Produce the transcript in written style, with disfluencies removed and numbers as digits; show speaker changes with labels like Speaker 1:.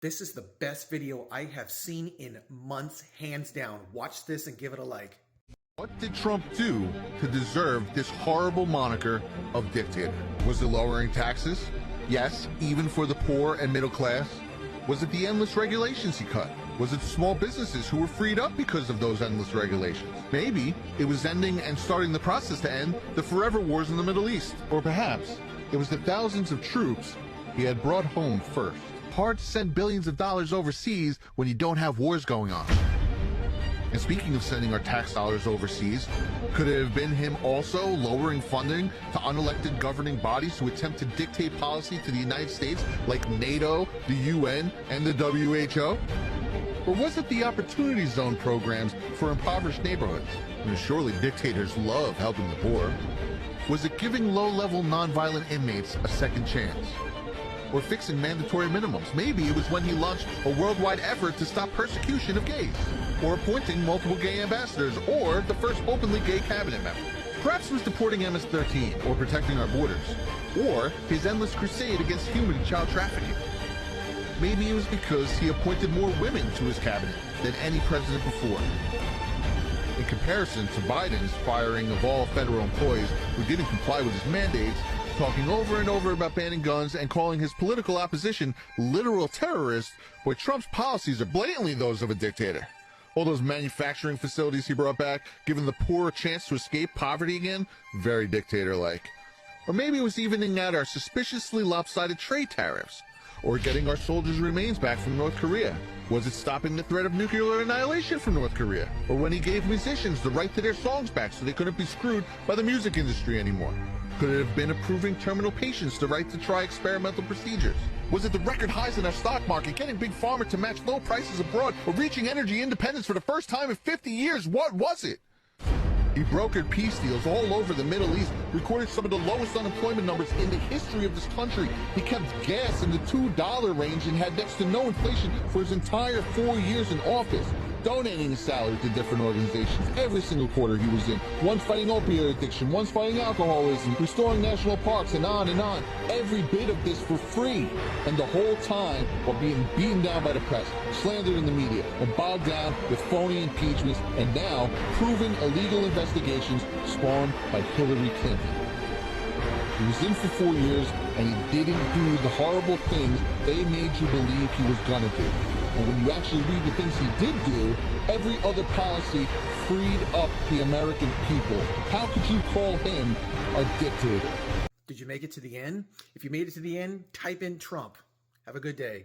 Speaker 1: This is the best video I have seen in months, hands down. Watch this and give it a like.
Speaker 2: What did Trump do to deserve this horrible moniker of dictator? Was it lowering taxes? Yes, even for the poor and middle class. Was it the endless regulations he cut? Was it small businesses who were freed up because of those endless regulations? Maybe it was ending and starting the process to end the forever wars in the Middle East. Or perhaps it was the thousands of troops he had brought home first. Hard to send billions of dollars overseas when you don't have wars going on. And speaking of sending our tax dollars overseas, could it have been him also lowering funding to unelected governing bodies who attempt to dictate policy to the United States like NATO, the UN, and the WHO? Or was it the Opportunity Zone programs for impoverished neighborhoods? Surely dictators love helping the poor. Was it giving low-level nonviolent inmates a second chance? Or fixing mandatory minimums? Maybe it was when he launched a worldwide effort to stop persecution of gays, or appointing multiple gay ambassadors, or the first openly gay cabinet member. Perhaps it was deporting MS-13, or protecting our borders, or his endless crusade against human and child trafficking. Maybe it was because he appointed more women to his cabinet than any president before. In comparison to Biden's firing of all federal employees who didn't comply with his mandates, talking over and over about banning guns and calling his political opposition literal terrorists, boy, Trump's policies are blatantly those of a dictator. All those manufacturing facilities he brought back, giving the poor a chance to escape poverty again, very dictator-like. Or maybe it was evening out our suspiciously lopsided trade tariffs, or getting our soldiers' remains back from North Korea. Was it stopping the threat of nuclear annihilation from North Korea? Or when he gave musicians the right to their songs back so they couldn't be screwed by the music industry anymore? Could it have been approving terminal patients the right to try experimental procedures? Was it the record highs in our stock market, getting Big Pharma to match low prices abroad, or reaching energy independence for the first time in 50 years? What was it? He brokered peace deals all over the Middle East, recorded some of the lowest unemployment numbers in the history of this country. He kept gas in the $2 range and had next to no inflation for his entire 4 years in office, donating his salary to different organizations every single quarter he was in. One's fighting opioid addiction, one's fighting alcoholism, restoring national parks, and on and on. Every bit of this for free. And the whole time while being beaten down by the press, slandered in the media, and bogged down with phony impeachments, and now proven illegal investigations spawned by Hillary Clinton. He was in for 4 years, and he didn't do the horrible things they made you believe he was gonna do. And when you actually read the things he did do, every other policy freed up the American people. How could you call him a dictator?
Speaker 1: Did you make it to the end? If you made it to the end, type in Trump. Have a good day.